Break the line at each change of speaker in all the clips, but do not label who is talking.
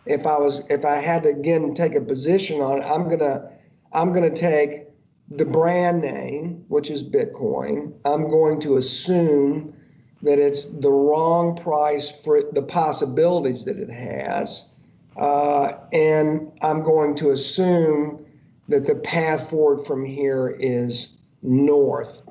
if I had to again take a position on it, I'm gonna take the brand name, which is Bitcoin. I'm going to assume that it's the wrong price for the possibilities that it has. And I'm going to assume that the path forward from here is north.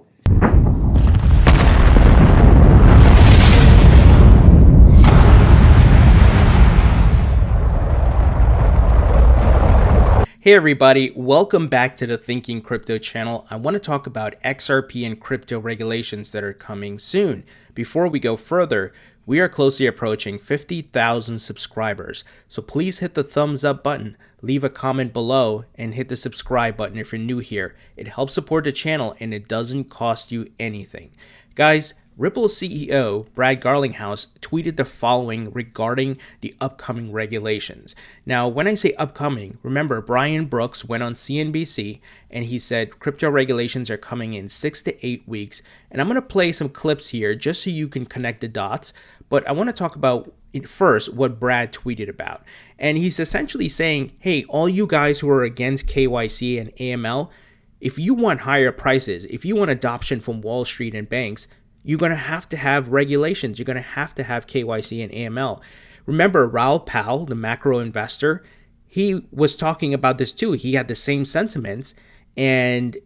Hey everybody, welcome back to the Thinking Crypto channel. I want to talk about XRP and crypto regulations that are coming soon. Before we go further, we are closely approaching 50,000 subscribers, so please hit the thumbs up button, leave a comment below, and hit the subscribe button if you're new here. It helps support the channel and it doesn't cost you anything. Guys, Ripple CEO Brad Garlinghouse tweeted the following regarding the upcoming regulations. Now, when I say upcoming, remember Brian Brooks went on CNBC and he said crypto regulations are coming in 6 to 8 weeks. And I'm going to play some clips here just so you can connect the dots. But I want to talk about first what Brad tweeted about. And he's essentially saying, hey, all you guys who are against KYC and AML, if you want higher prices, if you want adoption from Wall Street and banks, you're going to have regulations. You're going to have KYC and AML. Remember, Raoul Pal, the macro investor, he was talking about this too. He had the same sentiments, and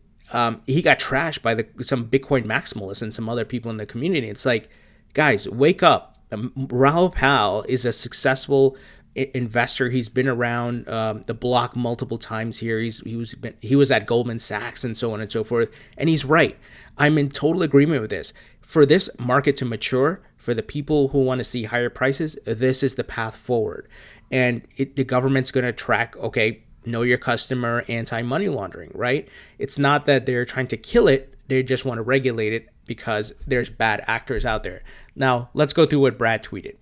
he got trashed by some Bitcoin maximalists and some other people in the community. It's like, guys, wake up. Raoul Pal is a successful investor. He's been around the block multiple times here. He was at Goldman Sachs and so on and so forth. And he's right. I'm in total agreement with this. For this market to mature, for the people who want to see higher prices, this is the path forward. And the government's going to track, okay, know your customer, anti-money laundering, right? It's not that they're trying to kill it. They just want to regulate it because there's bad actors out there. Now, let's go through what Brad tweeted.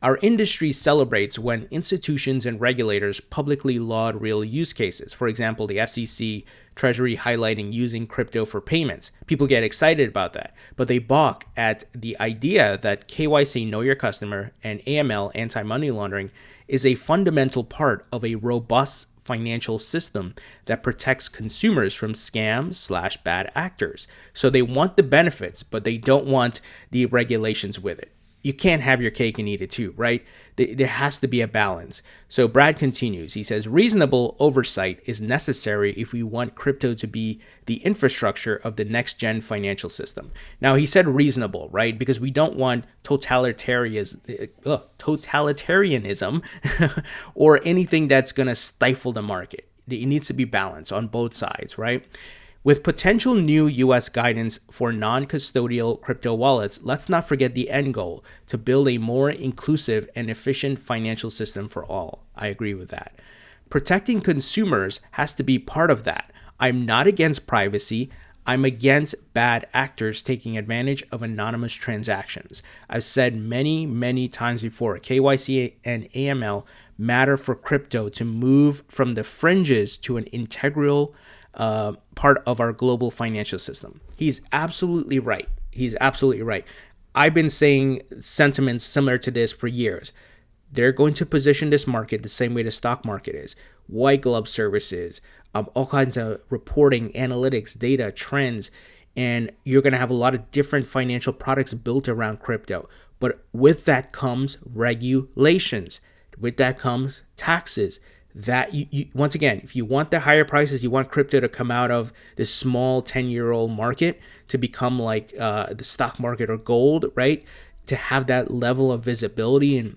Our industry celebrates when institutions and regulators publicly laud real use cases. For example, the SEC, Treasury highlighting using crypto for payments. People get excited about that, but they balk at the idea that KYC, know your customer, and AML, anti-money laundering, is a fundamental part of a robust financial system that protects consumers from scams/bad actors. So they want the benefits, but they don't want the regulations with it. You can't have your cake and eat it too, right? There has to be a balance. So Brad continues. He says, reasonable oversight is necessary if we want crypto to be the infrastructure of the next gen financial system. Now, he said reasonable, right? Because we don't want totalitarianism or anything that's going to stifle the market. It needs to be balanced on both sides, right? With potential new US guidance for non-custodial crypto wallets, let's not forget the end goal, to build a more inclusive and efficient financial system for all. I agree with that. Protecting consumers has to be part of that. I'm not against privacy. I'm against bad actors taking advantage of anonymous transactions. I've said many, many times before, KYC and AML matter for crypto to move from the fringes to an integral part of our global financial system. He's absolutely right. I've been saying sentiments similar to this for years. They're going to position this market the same way the stock market is. White glove services, all kinds of reporting, analytics, data, trends, and you're going to have a lot of different financial products built around crypto. But with that comes regulations. With that comes taxes. That you once again, if you want the higher prices, you want crypto to come out of this small 10-year-old market to become like the stock market or gold, right? To have that level of visibility and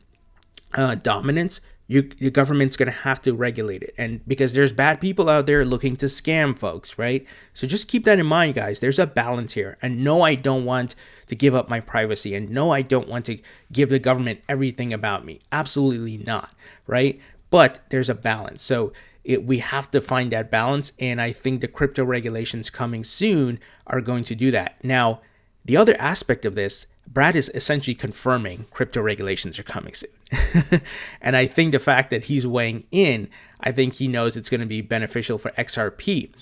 dominance, your government's going to have to regulate it. And because there's bad people out there looking to scam folks, right? So just keep that in mind, guys. There's a balance here. And no, I don't want to give up my privacy. And no, I don't want to give the government everything about me. Absolutely not, right? But there's a balance. So we have to find that balance. And I think the crypto regulations coming soon are going to do that. Now, the other aspect of this, Brad is essentially confirming crypto regulations are coming soon. And I think the fact that he's weighing in, I think he knows it's going to be beneficial for XRP.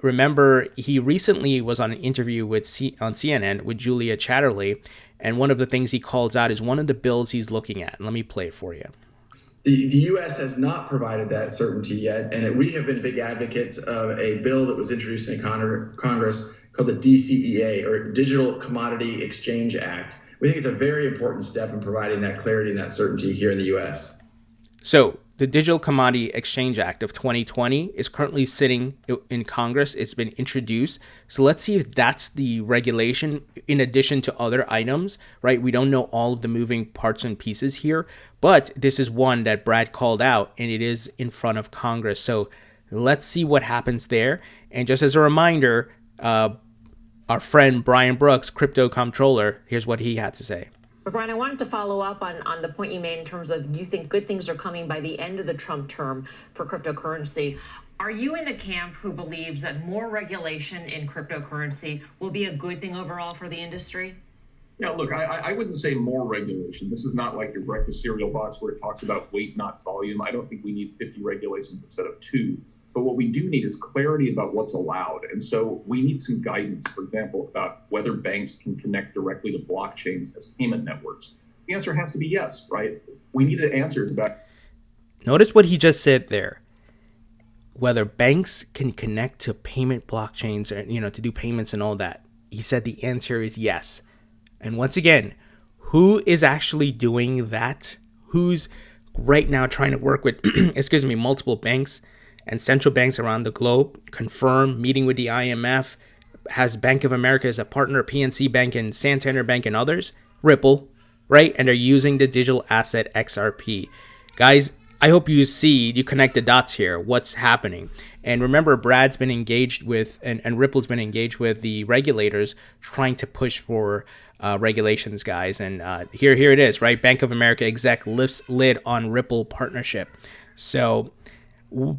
Remember, he recently was on an interview on CNN with Julia Chatterley. And one of the things he calls out is one of the bills he's looking at. And let me play it for you.
The U.S. has not provided that certainty yet, and we have been big advocates of a bill that was introduced in Congress called the DCEA, or Digital Commodity Exchange Act. We think it's a very important step in providing that clarity and that certainty here in the U.S.
So the Digital Commodity Exchange Act of 2020 is currently sitting in Congress. It's been introduced. So let's see if that's the regulation in addition to other items, right? We don't know all of the moving parts and pieces here, but this is one that Brad called out, and it is in front of Congress. So let's see what happens there. And just as a reminder, our friend Brian Brooks, crypto comptroller, here's what he had to say.
But Brian, I wanted to follow up on the point you made in terms of you think good things are coming by the end of the Trump term for cryptocurrency. Are you in the camp who believes that more regulation in cryptocurrency will be a good thing overall for the industry?
Yeah, look, I wouldn't say more regulation. This is not like your breakfast cereal box where it talks about weight, not volume. I don't think we need 50 regulations instead of 2. But what we do need is clarity about what's allowed. And so we need some guidance, for example, about whether banks can connect directly to blockchains as payment networks. The answer has to be yes, right? We need answers about.
Notice what he just said there. Whether banks can connect to payment blockchains or, to do payments and all that. He said the answer is yes. And once again, who is actually doing that? Who's right now trying to work with, multiple banks and central banks around the globe, confirm, meeting with the IMF, has Bank of America as a partner, PNC Bank and Santander Bank and others, Ripple, right? And they're using the digital asset XRP. Guys, I hope you connect the dots here, what's happening. And remember, Brad's been engaged with, and Ripple's been engaged with the regulators trying to push for regulations, guys. And here it is, right? Bank of America exec lifts lid on Ripple partnership. So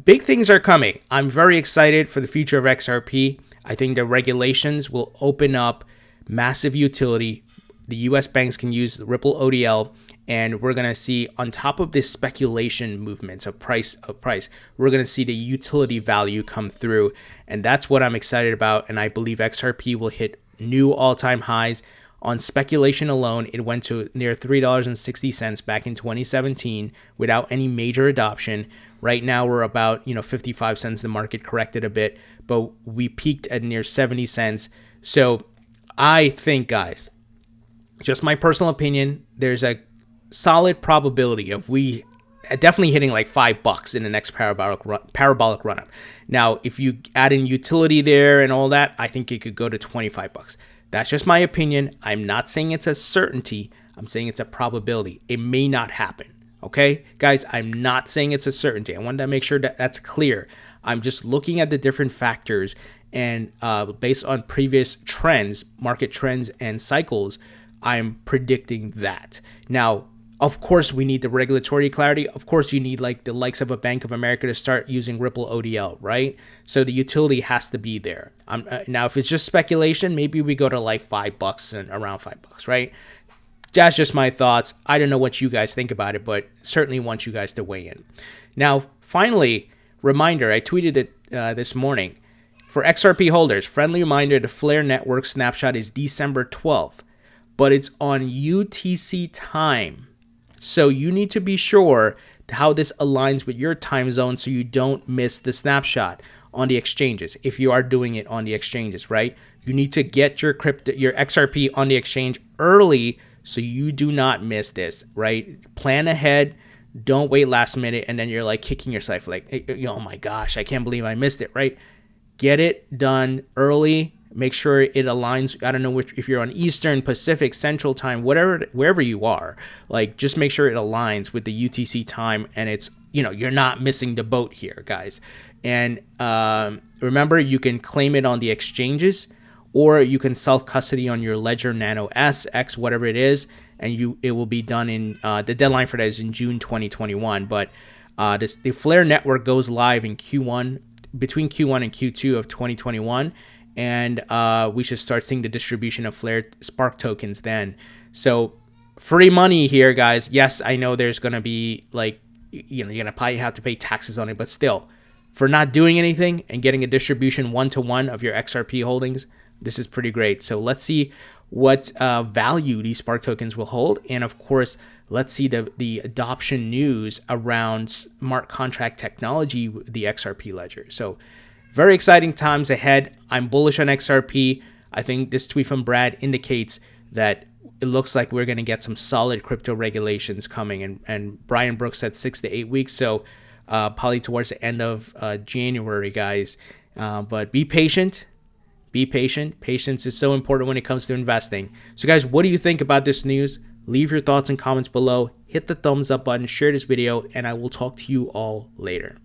big things are coming. I'm very excited for the future of XRP. I think the regulations will open up massive utility. The U.S. banks can use the Ripple ODL, and we're going to see, on top of this speculation movements of price, we're going to see the utility value come through. And that's what I'm excited about. And I believe XRP will hit new all-time highs. On speculation alone, it went to near $3.60 back in 2017 without any major adoption. Right now, we're about 55 cents. The market corrected a bit, but we peaked at near 70 cents. So I think, guys, just my personal opinion, there's a solid probability of we definitely hitting like $5 in the next parabolic run-up. Now, if you add in utility there and all that, I think it could go to $25. That's just my opinion. I'm not saying it's a certainty. I'm saying it's a probability. It may not happen. Okay, guys, I'm not saying it's a certainty. I wanted to make sure that that's clear. I'm just looking at the different factors, and based on previous trends, market trends and cycles, I'm predicting that. Now, of course, we need the regulatory clarity. Of course, you need like the likes of a Bank of America to start using Ripple ODL, right? So the utility has to be there. Now, if it's just speculation, maybe we go to like $5 and around $5, right? That's just my thoughts. I don't know what you guys think about it, but certainly want you guys to weigh in. Now, finally, reminder, I tweeted it this morning. For XRP holders, friendly reminder, the Flare Network snapshot is December 12th, but it's on UTC time. So you need to be sure how this aligns with your time zone so you don't miss the snapshot on the exchanges. If you are doing it on the exchanges, right? You need to get your XRP on the exchange early so you do not miss this, right? Plan ahead. Don't wait last minute and then you're like kicking yourself like, oh my gosh, I can't believe I missed it, right? Get it done early. Make sure it aligns. I don't know if you're on Eastern, Pacific, Central time, wherever you are. Like, just make sure it aligns with the UTC time, and it's you're not missing the boat here, guys. And remember, you can claim it on the exchanges, or you can self-custody on your Ledger Nano S, X, whatever it is, and it will be done in the deadline for that is in June 2021. But the Flare network goes live in Q1, between Q1 and Q2 of 2021. And we should start seeing the distribution of Flare Spark tokens then. So free money here, guys. Yes, I know there's going to be like, you're going to probably have to pay taxes on it. But still, for not doing anything and getting a distribution 1-to-1 of your XRP holdings, this is pretty great. So let's see what value these Spark tokens will hold. And of course, let's see the adoption news around smart contract technology, the XRP ledger. So very exciting times ahead. I'm bullish on XRP. I think this tweet from Brad indicates that it looks like we're going to get some solid crypto regulations coming. And Brian Brooks said 6 to 8 weeks. So probably towards the end of January, guys. But be patient. Be patient. Patience is so important when it comes to investing. So guys, what do you think about this news? Leave your thoughts and comments below. Hit the thumbs up button, share this video, and I will talk to you all later.